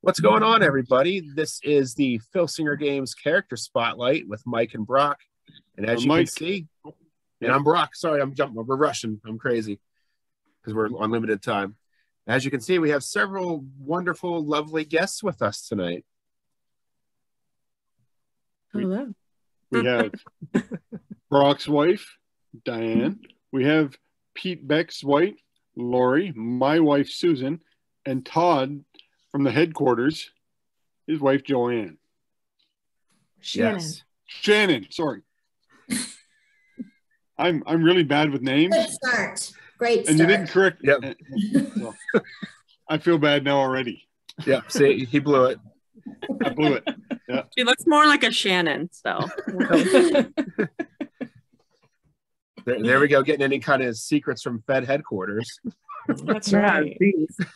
What's going on, everybody? This is the Filsinger Games Character Spotlight with Mike and Brock. And as you can see, and I'm Brock. Sorry, I'm jumping. We're rushing. I'm crazy because we're on limited time. As you can see, we have several wonderful, lovely guests with us tonight. Hello. We have Brock's wife, Diane. We have Pete Beck's wife, Lori, my wife, Susan, and Todd from the headquarters, his wife, Joanne. Shannon. Yes. Shannon, sorry. I'm really bad with names. Good start. Great start. And you didn't correct. Yep. So, I feel bad now already. Yeah, see, he blew it. I blew it. Yeah. She looks more like a Shannon, so. There we go, getting any kind of secrets from Fed headquarters. That's right.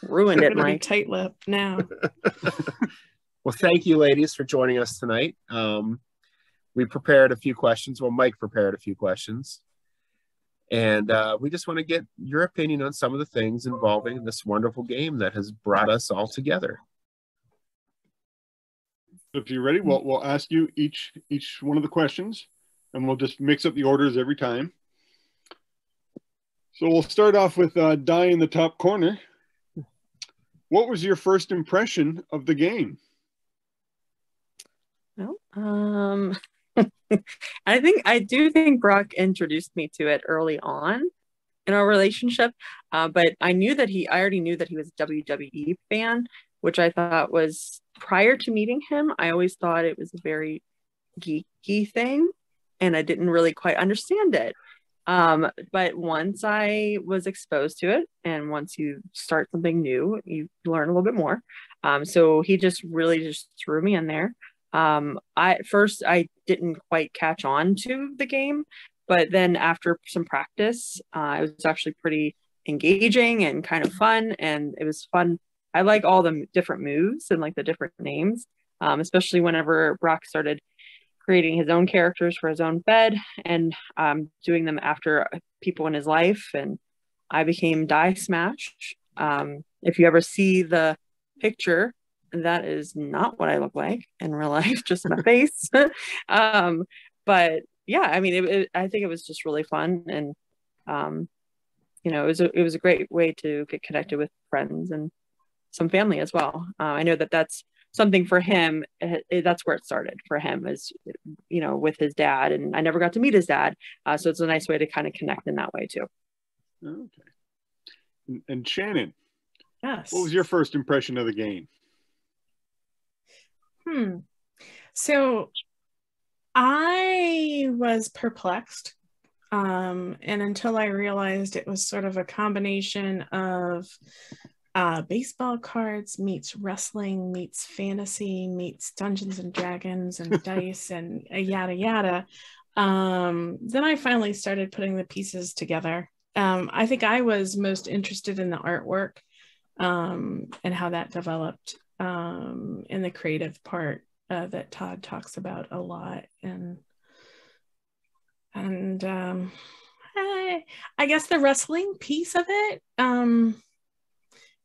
Ruined it, Mike. Tight lip now. Well, thank you, ladies, for joining us tonight. We prepared a few questions. Well, Mike prepared a few questions. And we just want to get your opinion on some of the things involving this wonderful game that has brought us all together. If you're ready, we'll ask you each one of the questions, and we'll just mix up the orders every time. So we'll start off with Di in the top corner. What was your first impression of the game? Well, I do think Brock introduced me to it early on in our relationship, but I already knew that he was a WWE fan, which I thought was, prior to meeting him, I always thought it was a very geeky thing, and I didn't really quite understand it. But once I was exposed to it, and once you start something new, you learn a little bit more. So he just really threw me in there. At first I didn't quite catch on to the game, but then after some practice, it was actually pretty engaging and kind of fun, and it was fun. I like all the different moves and like the different names, especially whenever Brock started creating his own characters for his own Fed and doing them after people in his life, and I became Die Smash. If you ever see the picture, that is not what I look like in real life, just my face. But yeah, I mean, I think it was just really fun, and you know, it was a great way to get connected with friends and some family as well. I know that's something for him. That's where it started for him, is, you know, with his dad, and I never got to meet his dad, so it's a nice way to kind of connect in that way too. Okay. And Shannon, Yes. what was your first impression of the game? So I was perplexed, and until I realized it was sort of a combination of baseball cards meets wrestling meets fantasy meets Dungeons and Dragons and dice and yada yada, then I finally started putting the pieces together. I think I was most interested in the artwork, and how that developed, in the creative part that Todd talks about a lot, and I guess the wrestling piece of it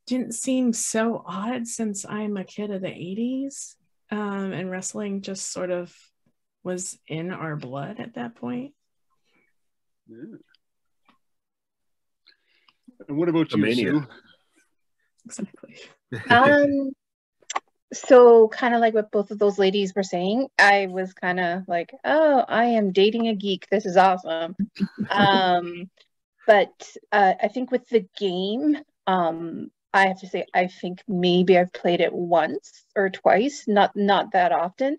didn't seem so odd, since I'm a kid of the 80s, and wrestling just sort of was in our blood at that point. Yeah. And what about you, Sue? Exactly. So kind of like what both of those ladies were saying, I was kind of like, oh, I am dating a geek. This is awesome. But I think with the game, I have to say, I think maybe I've played it once or twice, not that often,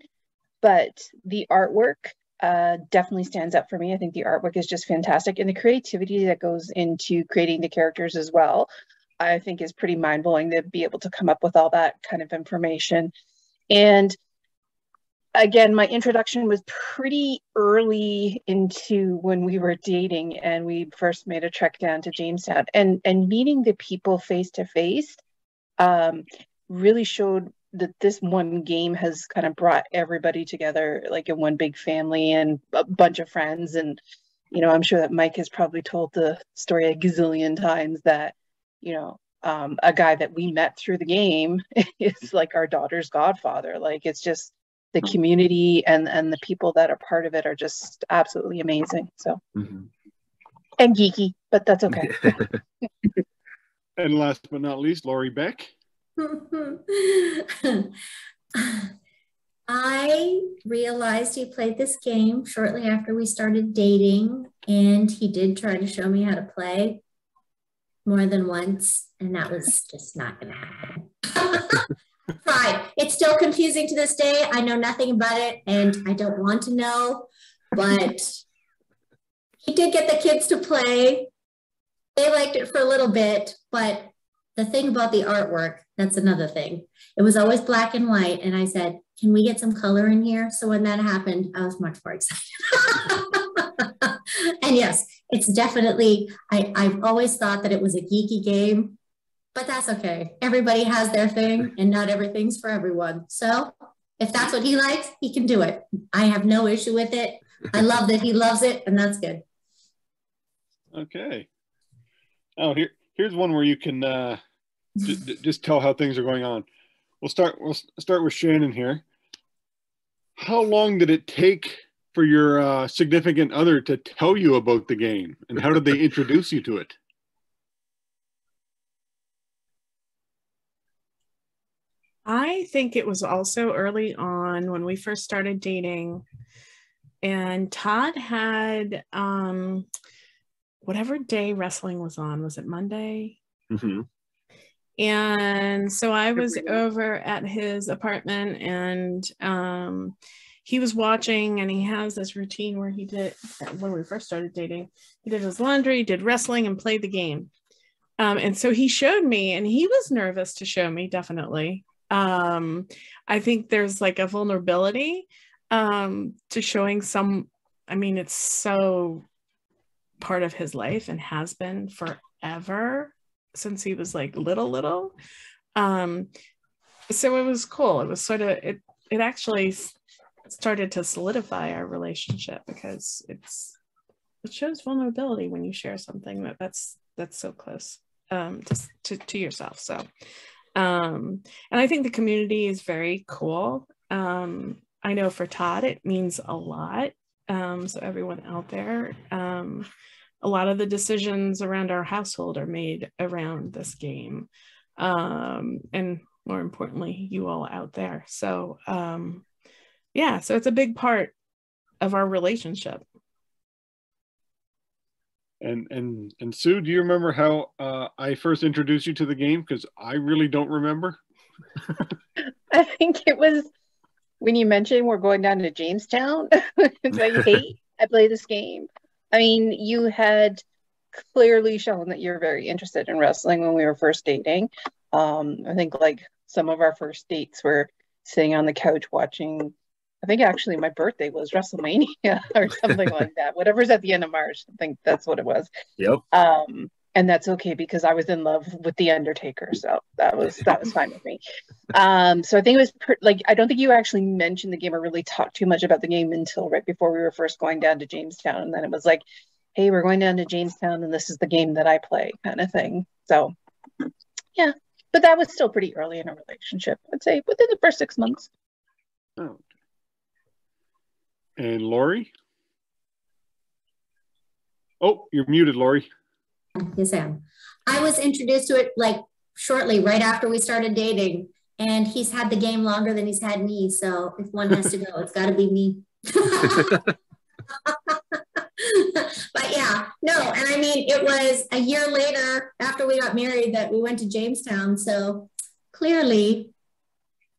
but the artwork definitely stands up for me. I think the artwork is just fantastic, and the creativity that goes into creating the characters as well, I think is pretty mind-blowing to be able to come up with all that kind of information. And again, my introduction was pretty early into when we were dating, and we first made a trek down to Jamestown, and meeting the people face to face really showed that this one game has kind of brought everybody together, like in one big family and a bunch of friends. And, you know, I'm sure that Mike has probably told the story a gazillion times that, you know, a guy that we met through the game is like our daughter's godfather. Like, it's just the community and the people that are part of it are just absolutely amazing. So, and geeky, but that's okay. And last but not least, Lori Beck. I realized he played this game shortly after we started dating, and he did try to show me how to play more than once, and that was just not going to happen. Tried. It's still confusing to this day. I know nothing about it, and I don't want to know, but he did get the kids to play. They liked it for a little bit, but the thing about the artwork, that's another thing. It was always black and white, and I said, can we get some color in here? So when that happened, I was much more excited. And yes, it's definitely, I've always thought that it was a geeky game, but that's okay. Everybody has their thing, and not everything's for everyone. So if that's what he likes, he can do it. I have no issue with it. I love that he loves it, and that's good. Okay. Oh, here's one where you can just tell how things are going on. We'll start with Shannon here. How long did it take for your significant other to tell you about the game, and how did they introduce you to it? I think it was also early on when we first started dating, and Todd had whatever day wrestling was on. Was it Monday? And so I was over at his apartment, and he was watching, and he has this routine where he did, when we first started dating, he did his laundry, did wrestling, and played the game. And so he showed me, and he was nervous to show me, definitely. I think there's like a vulnerability to showing some, I mean, it's so part of his life and has been forever, since he was like little. So it was cool. It was sort of, it actually started to solidify our relationship, because it shows vulnerability when you share something that's so close to yourself. So and I think the community is very cool. I know for Todd it means a lot. So everyone out there, a lot of the decisions around our household are made around this game. And more importantly, you all out there. So yeah, so it's a big part of our relationship. And Sue, do you remember how I first introduced you to the game? Because I really don't remember. I think it was when you mentioned we're going down to Jamestown. It's like, hey, I play this game. I mean, you had clearly shown that you're very interested in wrestling when we were first dating. I think like some of our first dates were sitting on the couch watching, I think actually my birthday was WrestleMania or something like that. Whatever's at the end of March, I think that's what it was. Yep. And that's okay, because I was in love with The Undertaker, so that was fine with me. So I think it was like, I don't think you actually mentioned the game or really talked too much about the game until right before we were first going down to Jamestown, and then it was like, hey, we're going down to Jamestown, and this is the game that I play, kind of thing. So yeah, but that was still pretty early in a relationship. I'd say within the first 6 months. Oh. And Lori? Oh, you're muted, Lori. Yes, I am. I was introduced to it like shortly right after we started dating, and he's had the game longer than he's had me. So if one has to go, it's got to be me. But yeah, no, and I mean, it was a year later after we got married that we went to Jamestown. So clearly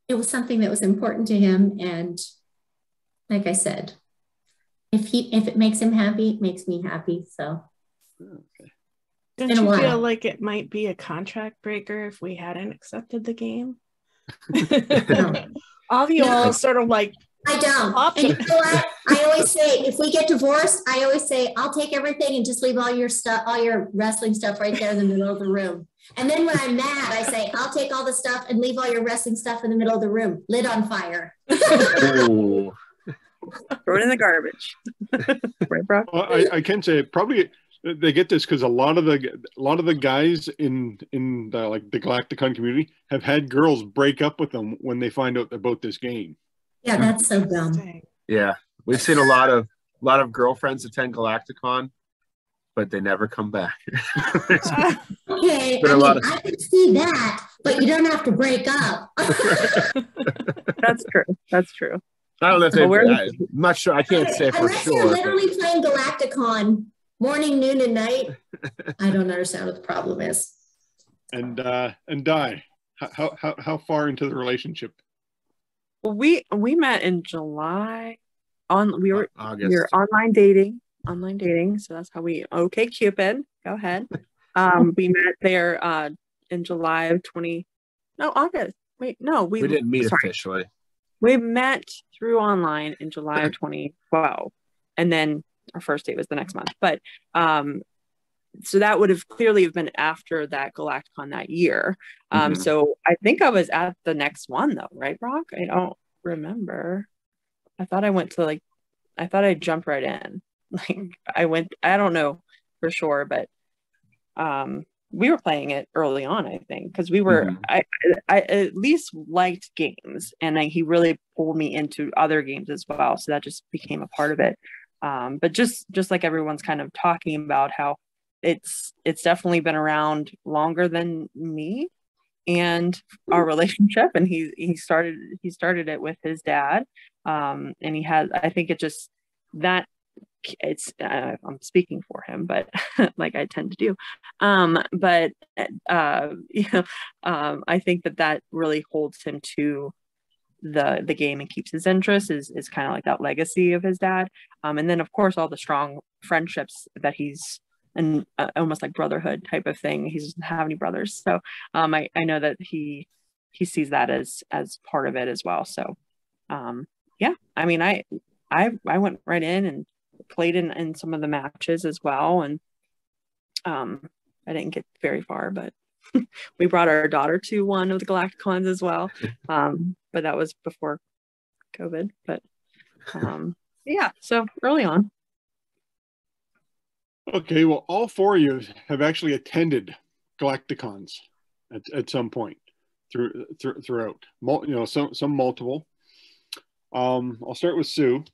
it was something that was important to him. And like I said, if it makes him happy, it makes me happy. So okay. Don't you feel like it might be a contract breaker if we hadn't accepted the game? All of you all sort of like, I don't. And you know what? I always say, if we get divorced, I always say, I'll take everything and just leave all your stuff, all your wrestling stuff right there in the middle of the room. And then when I'm mad, I say, I'll take all the stuff and leave all your wrestling stuff in the middle of the room, lid on fire. Throw it in the garbage. Right, Brock? Well, I can say it they get this because a lot of the guys in the, like the Galacticon community have had girls break up with them when they find out about this game. Yeah, that's so dumb. Yeah, we've seen a lot of girlfriends attend Galacticon, but they never come back. Okay, I can see that, but you don't have to break up. That's true. That's true. I don't know if I'm not sure. I can't say for Unless sure. You're literally playing Galacticon morning, noon, and night. I don't understand what the problem is. And Di, how far into the relationship? Well, we met in July. We were online dating. So that's how we. Okay, Cupid, go ahead. We met there in July of August. Wait, no, we didn't meet officially. We met through online in July of 2012, and then our first date was the next month. But so that would have clearly been after that Galacticon that year. So I think I was at the next one though, right, Brock? I don't remember. I thought I jumped right in. I don't know for sure, but we were playing it early on, I think, because we were I at least liked games, and then he really pulled me into other games as well, so that just became a part of it. But just like everyone's kind of talking about how it's definitely been around longer than me and our relationship, and he started it with his dad, and he has, I think it just that it's I'm speaking for him, but like I tend to do, but I think that really holds him to the game and keeps his interest is kind of like that legacy of his dad, and then of course all the strong friendships that he's and almost like brotherhood type of thing. He doesn't have any brothers, so I know that he sees that as part of it as well. So yeah, I mean I went right in and played in some of the matches as well, and I didn't get very far, but we brought our daughter to one of the Galacticons as well, but that was before COVID. But yeah, so early on. Okay, well, all four of you have actually attended Galacticons at some point throughout. Some multiple. I'll start with Sue.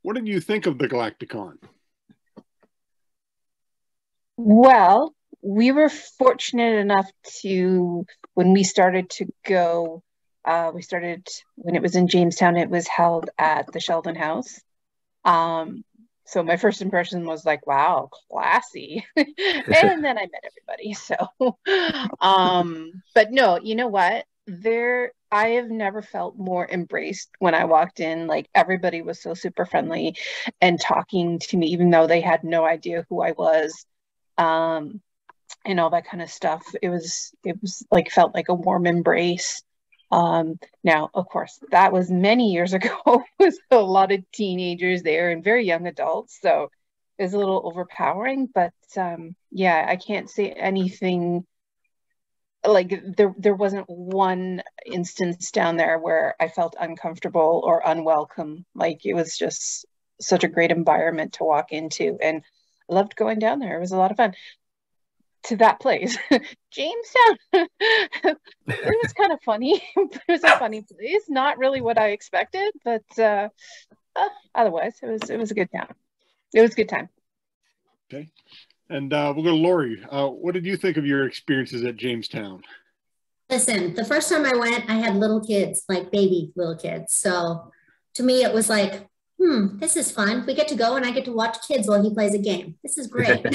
What did you think of the Galacticon? Well, we were fortunate enough to, when we started to go, we started when it was in Jamestown. It was held at the Sheldon House. So my first impression was like, wow, classy. And then I met everybody. So, but no, you know what? I have never felt more embraced when I walked in. Like everybody was so super friendly and talking to me, even though they had no idea who I was, and all that kind of stuff. It was like, felt like a warm embrace. Now, of course, that was many years ago. With a lot of teenagers there and very young adults, so it was a little overpowering. But yeah, I can't say anything. Like there wasn't one instance down there where I felt uncomfortable or unwelcome. Like it was just such a great environment to walk into, and I loved going down there. It was a lot of fun. To that place, Jamestown. It was kind of funny. It was a funny place. Not really what I expected, but otherwise, it was a good time. It was a good time. Okay, and we'll go to Lori. What did you think of your experiences at Jamestown? Listen, the first time I went, I had little kids, like baby little kids. So to me, it was like, this is fun. We get to go and I get to watch kids while he plays a game. This is great.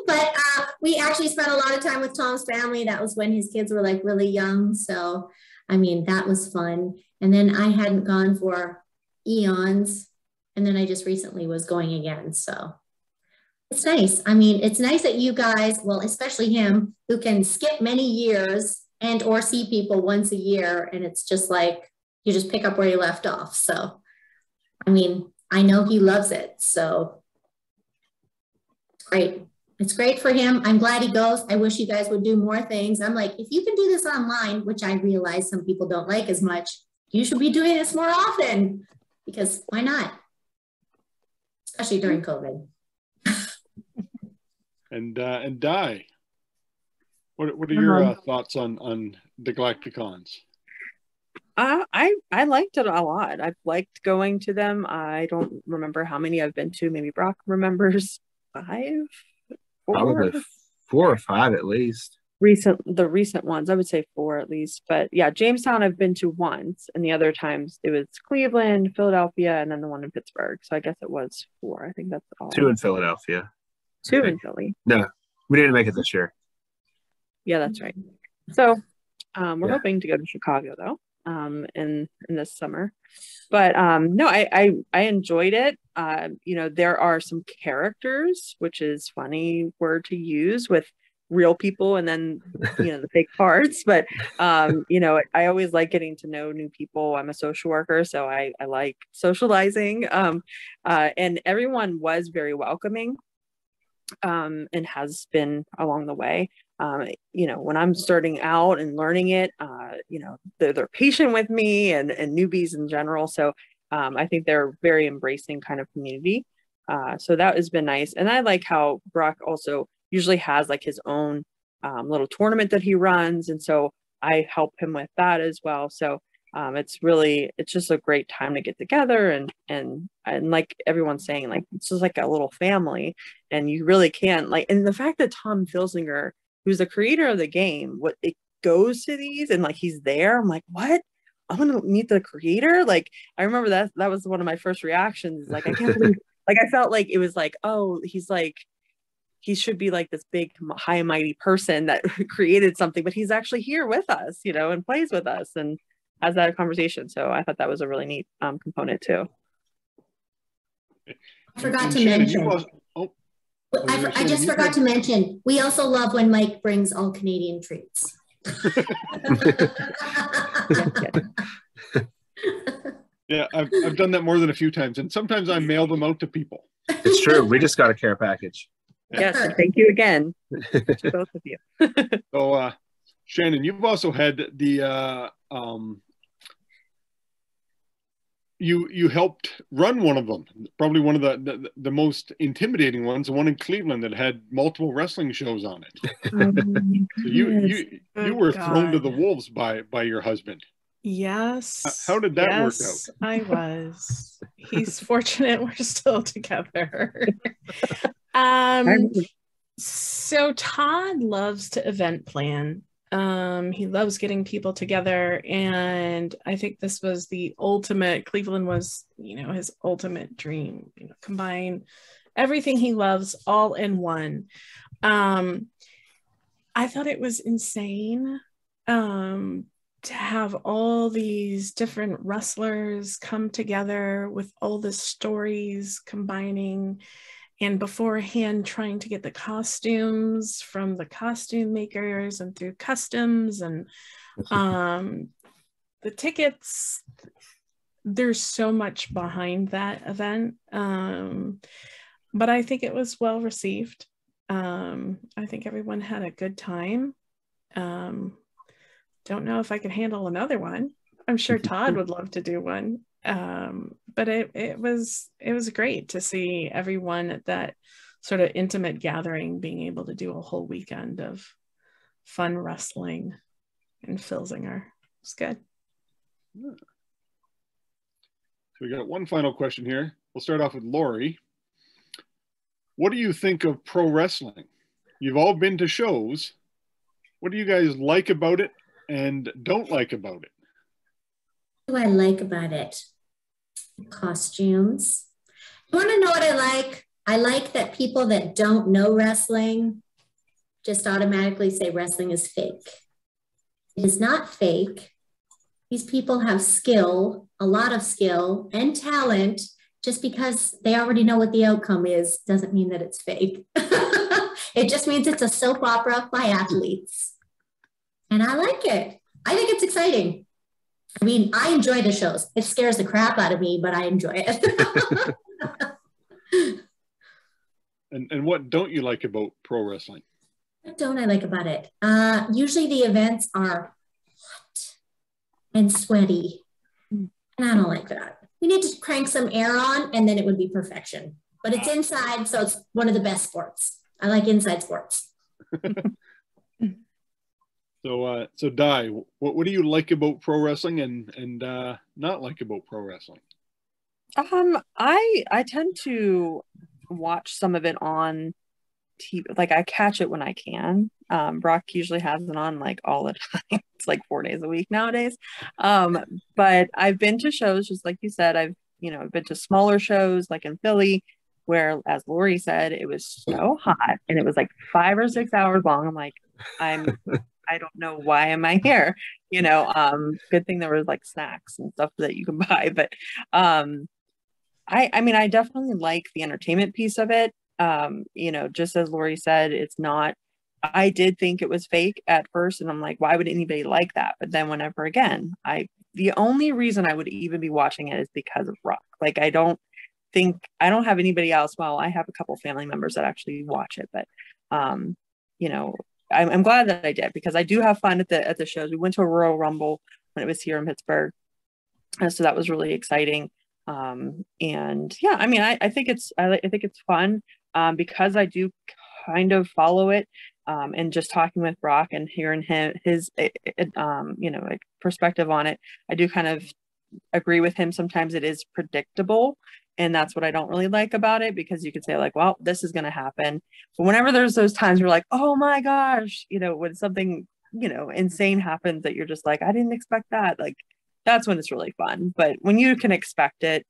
But we actually spent a lot of time with Tom's family. That was when his kids were like really young. So, I mean, that was fun. And then I hadn't gone for eons. And then I just recently was going again. So it's nice. I mean, it's nice that you guys, well, especially him, who can skip many years and or see people once a year. And it's just like, you just pick up where you left off. So, I mean, I know he loves it. So it's great. It's great for him. I'm glad he goes. I wish you guys would do more things. I'm like, if you can do this online, which I realize some people don't like as much, you should be doing this more often, because why not? Especially during COVID. and Di. What are your thoughts on the Galacticons? I liked it a lot. I've liked going to them. I don't remember how many I've been to. Maybe Brock remembers 5, 4? Probably 4 or 5 at least. The recent ones, I would say 4 at least. But yeah, Jamestown I've been to once, and the other times it was Cleveland, Philadelphia, and then the one in Pittsburgh. So I guess it was 4. I think that's all. 2 in Philadelphia. 2 in Philly. No, we didn't make it this year. Yeah, that's right. So we're hoping to go to Chicago though, in this summer. But no, I enjoyed it. There are some characters, which is funny word to use with real people and then the fake parts. But I always like getting to know new people. I'm a social worker, so I like socializing. And everyone was very welcoming. And has been along the way. When I'm starting out and learning it, they're patient with me and newbies in general. So I think they're very embracing kind of community. So that has been nice. And I like how Brock also usually has like his own little tournament that he runs. And so I help him with that as well. So it's just a great time to get together and like everyone's saying, like it's just like a little family, and you really can and the fact that Tom Filsinger, who's the creator of the game, it goes to these and like he's there, I'm like, what? I want to meet the creator. Like I remember that was one of my first reactions. Like I can't believe, like I felt like it was like, oh, he should be like this big high and mighty person that created something, but he's actually here with us, and plays with us and has that conversation. So I thought that was a really neat component too. I forgot to mention. I just forgot to mention. We also love when Mike brings all Canadian treats. Yeah, I've done that more than a few times, and sometimes I mail them out to people. It's true. We just got a care package. Yes, thank you again to both of you. So, Shannon, you've also had the you helped run one of them, probably one of the most intimidating ones, the one in Cleveland that had multiple wrestling shows on it. So you were thrown to the wolves by your husband. Yes. How did that work out? I was. He's fortunate we're still together. So Todd loves to event plan. He loves getting people together, and I think this was the ultimate. Cleveland was, his ultimate dream. Combine everything he loves all in one. I thought it was insane to have all these different wrestlers come together with all the stories combining. And beforehand, trying to get the costumes from the costume makers and through customs and the tickets. There's so much behind that event. But I think it was well received. I think everyone had a good time. Don't know if I could handle another one. I'm sure Todd would love to do one. But it was great to see everyone at that sort of intimate gathering being able to do a whole weekend of fun wrestling in Filsinger. It's good. So we got one final question here. We'll start off with Lori. What do you think of pro wrestling? You've all been to shows. What do you guys like about it and don't like about it? What do I like about it? Costumes. You want to know what I like? I like that people that don't know wrestling just automatically say wrestling is fake. It is not fake. These people have skill, a lot of skill and talent. Just because they already know what the outcome is doesn't mean that it's fake. It just means it's a soap opera by athletes. And I like it. I think it's exciting. I mean, I enjoy the shows. It scares the crap out of me, but I enjoy it. And what don't you like about pro wrestling? What don't I like about it? Usually the events are hot and sweaty. And I don't like that. We need to crank some air on and then it would be perfection. But it's inside, so it's one of the best sports. I like inside sports. So Di, what do you like about pro wrestling and not like about pro wrestling? I tend to watch some of it on TV. Like I catch it when I can. Brock usually has it on like all the time. It's like 4 days a week nowadays. But I've been to shows, just like you said. I've been to smaller shows like in Philly, where, as Lori said, it was so hot and it was like 5 or 6 hours long. I'm like, I don't know why am I here. Good thing there was like snacks and stuff that you can buy. But I mean, I definitely like the entertainment piece of it. Just as Lori said, it's not, I did think it was fake at first, and I'm like, why would anybody like that? But then whenever again, the only reason I would even be watching it is because of Brock. Like, I don't have anybody else. Well, I have a couple family members that actually watch it, but I'm glad that I did, because I do have fun at the shows. We went to a Royal Rumble when it was here in Pittsburgh, so that was really exciting. And yeah, I mean, I think it's fun, because I do kind of follow it, and just talking with Brock and hearing his perspective on it, I do kind of agree with him. Sometimes it is predictable, and that's what I don't really like about it, because you could say like, well, this is going to happen. But whenever there's those times where like, oh my gosh, when something, insane happens that you're just like, I didn't expect that. Like, that's when it's really fun. But when you can expect it,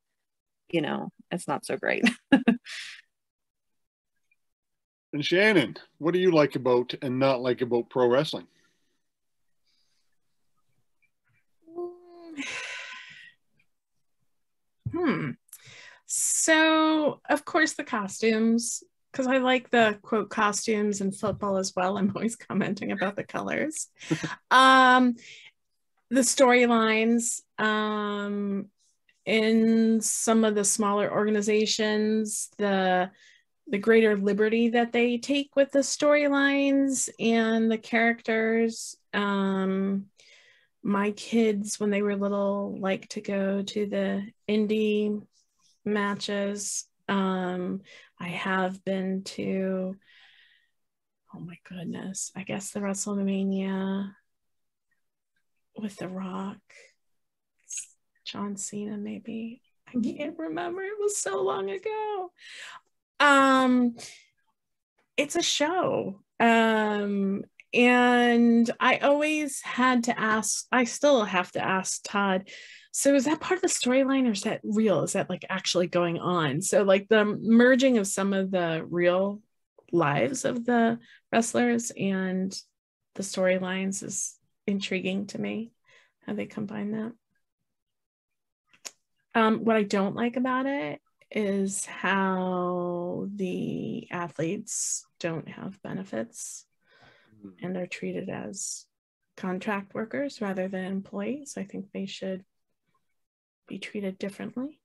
it's not so great. And Shannon, what do you like about and not like about pro wrestling? So, of course, the costumes, because I like the quote costumes in football as well. I'm always commenting about the colors. The storylines, in some of the smaller organizations, the greater liberty that they take with the storylines and the characters. My kids, when they were little, like to go to the indie matches. I have been to, oh my goodness, I guess the WrestleMania with The Rock, John Cena, maybe. I can't remember. It was so long ago. It's a show. And I always had to ask, I still have to ask Todd, so is that part of the storyline, or is that real? Is that like actually going on? So like the merging of some of the real lives of the wrestlers and the storylines is intriguing to me, how they combine that. What I don't like about it is how the athletes don't have benefits and are treated as contract workers rather than employees. I think they should be treated differently.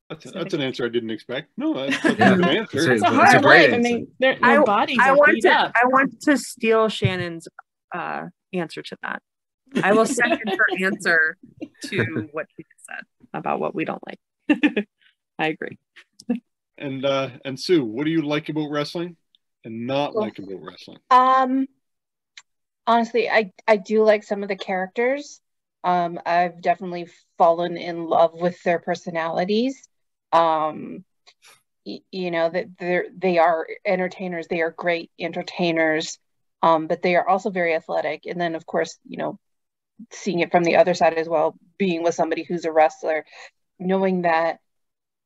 That's an answer I didn't expect. No, that's a good answer. It's a hard life. I mean, their bodies are beat up. I want to steal Shannon's answer to that. I will second her answer to what she said about what we don't like. I agree. And Sue, what do you like about wrestling and not like about wrestling? Honestly, I do like some of the characters. I've definitely fallen in love with their personalities. That they are entertainers. They are great entertainers, but they are also very athletic. And then, of course, seeing it from the other side as well, being with somebody who's a wrestler, knowing that,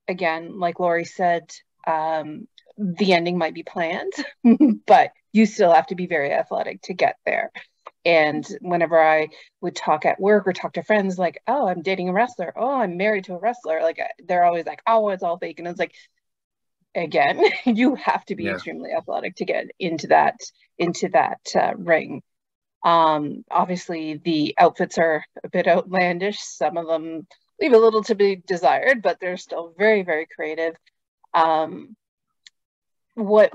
again, like Lori said, the ending might be planned, but you still have to be very athletic to get there. And whenever I would talk at work or talk to friends, like, oh, I'm dating a wrestler. Oh, I'm married to a wrestler. Like, they're always like, oh, it's all fake. And it's like, again, you have to be extremely athletic to get into that ring. Obviously, the outfits are a bit outlandish. Some of them leave a little to be desired, but they're still very, very creative. What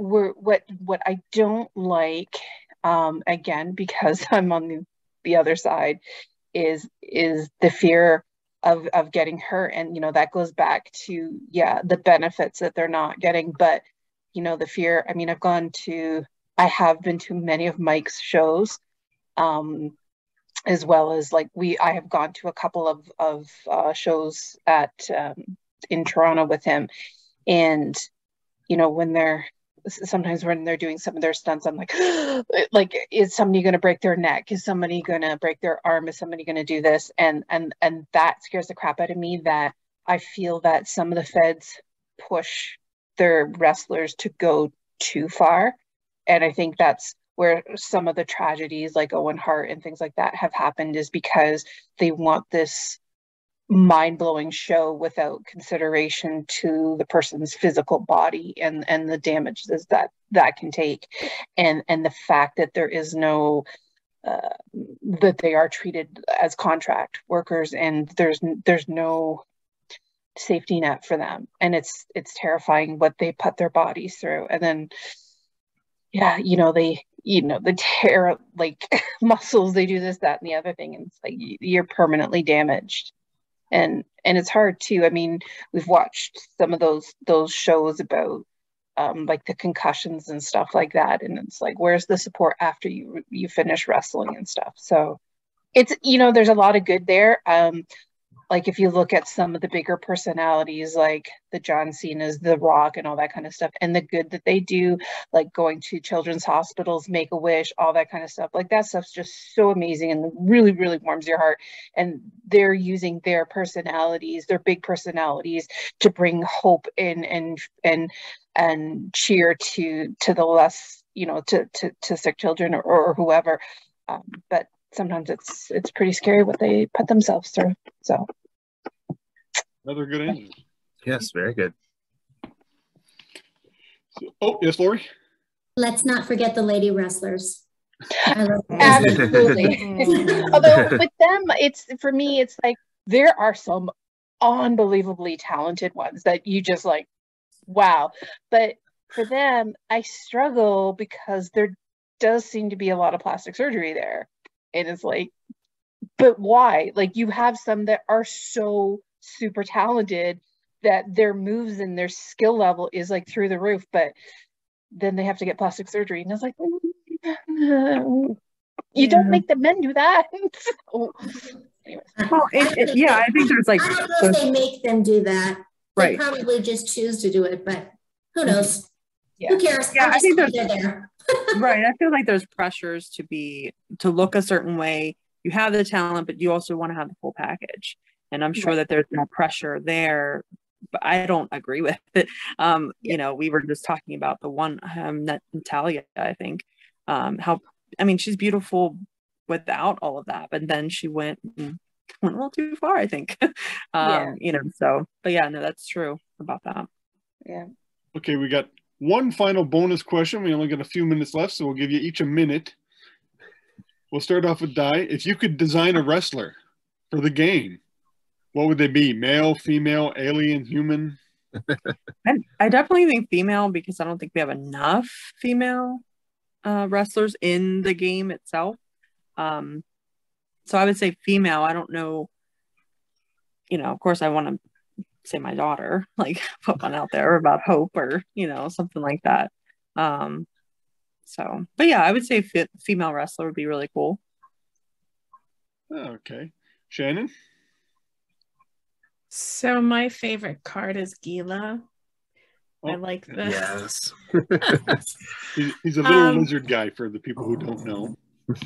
I don't like, again, because I'm on the other side, is the fear of getting hurt. And, you know, that goes back to, yeah, the benefits that they're not getting, but, you know, the fear. I mean, I have been to many of Mike's shows, as well as like I have gone to a couple of shows in Toronto with him. And, you know, sometimes when they're doing some of their stunts, I'm like, is somebody going to break their neck? Is somebody going to break their arm? Is somebody going to do this? And that scares the crap out of me, that I feel that some of the feds push their wrestlers to go too far. And I think that's where some of the tragedies like Owen Hart and things like that have happened, is because they want this mind-blowing show without consideration to the person's physical body and the damages that can take, and the fact that there is no that they are treated as contract workers, and there's no safety net for them, and it's terrifying what they put their bodies through. And then the tear like muscles, they do this, that, and the other thing, and it's like you're permanently damaged. And it's hard too. I mean, we've watched some of those shows about like the concussions and stuff like that, and it's like, where's the support after you finish wrestling and stuff? So it's, you know, there's a lot of good there. Like if you look at some of the bigger personalities, like the John Cena's, The Rock, and all that kind of stuff, and the good that they do, like going to children's hospitals, Make-A-Wish, all that kind of stuff, like that stuff's just so amazing and really, really warms your heart. And they're using their personalities, their big personalities, to bring hope in and cheer to the less, you know, to sick children or whoever. But sometimes it's pretty scary what they put themselves through. So another good answer. Yes, very good. Oh, yes, Lori? Let's not forget the lady wrestlers. Absolutely. Although with them, for me, it's like there are some unbelievably talented ones that you just like, wow. But for them, I struggle because there does seem to be a lot of plastic surgery there. And it's like, but why? Like, you have some that are so super talented that their moves and their skill level is like through the roof, but then they have to get plastic surgery. And it's like, you don't make the men do that. So, anyways. Well, I think there's like, I don't know if they make them do that. Right. They probably just choose to do it, but who knows? Yeah. Who cares? Yeah, I think they're there. Right. I feel like there's pressures to look a certain way. You have the talent, but you also want to have the full package. And I'm sure that there's no pressure there, but I don't agree with it. You know, we were just talking about the one, Natalia, I think, she's beautiful without all of that, but then she went a little too far, I think. You know, so, but yeah, no, that's true about that. Yeah. Okay, we got one final bonus question. We only got a few minutes left, so we'll give you each a minute. We'll start off with Di. If you could design a wrestler for the game, what would they be? Male, female, alien, human? I definitely think female, because I don't think we have enough female wrestlers in the game itself. So I would say female. I don't know. You know, of course, I want to say my daughter, like put one out there about Hope or, you know, something like that. So, but yeah, I would say female wrestler would be really cool. Okay. Shannon? So my favorite card is Gila. I like the... Yes. he's a little lizard guy for the people who don't know.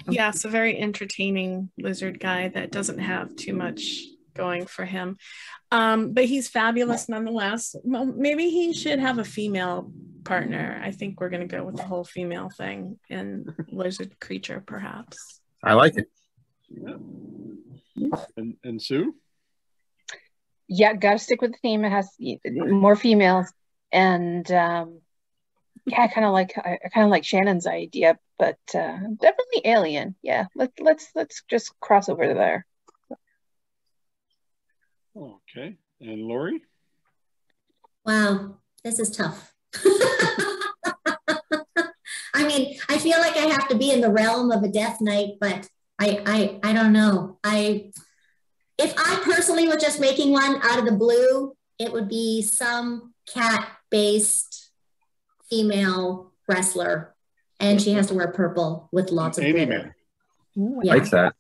Yes, a very entertaining lizard guy that doesn't have too much going for him. But he's fabulous nonetheless. Well, maybe he should have a female partner. I think we're going to go with the whole female thing and lizard creature, perhaps. I like it. Yeah. And Sue? Yeah, got to stick with the theme. It has more females, and I kind of like Shannon's idea, but definitely alien. Yeah, let's just cross over to there. Okay, and Lori? Wow, this is tough. I mean, I feel like I have to be in the realm of a Death Knight, but I don't know. If I personally was just making one out of the blue, it would be some cat-based female wrestler. And she has to wear purple with lots of glitter. Ooh, yeah. Like that.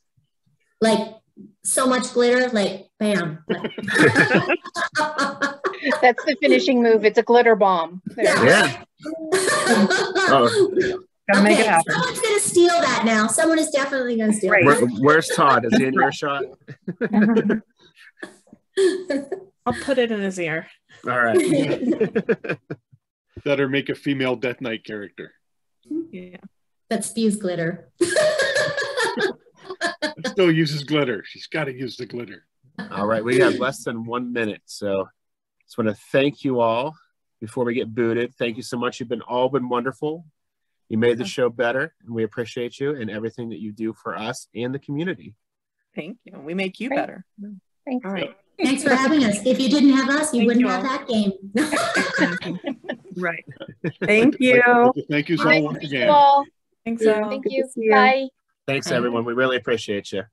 Like so much glitter, like bam. That's the finishing move. It's a glitter bomb. Yeah. Gotta make it happen. Someone's gonna steal that now. Someone is definitely gonna steal it. Where's Todd? Is he in earshot? I'll put it in his ear. All right. Better make a female Death Knight character. Yeah. That spews glitter. Still uses glitter. She's got to use the glitter. All right. We have less than 1 minute. So just want to thank you all before we get booted. Thank you so much. You've been wonderful. You made the show better, and we appreciate you and everything that you do for us and the community. Thank you. We make you better. Thanks. All right. Thanks for having us. If you didn't have us, you wouldn't have that game. Right. Thank you. Thank you so much again. All. Thanks, Thank you. Bye. Thanks, everyone. We really appreciate you.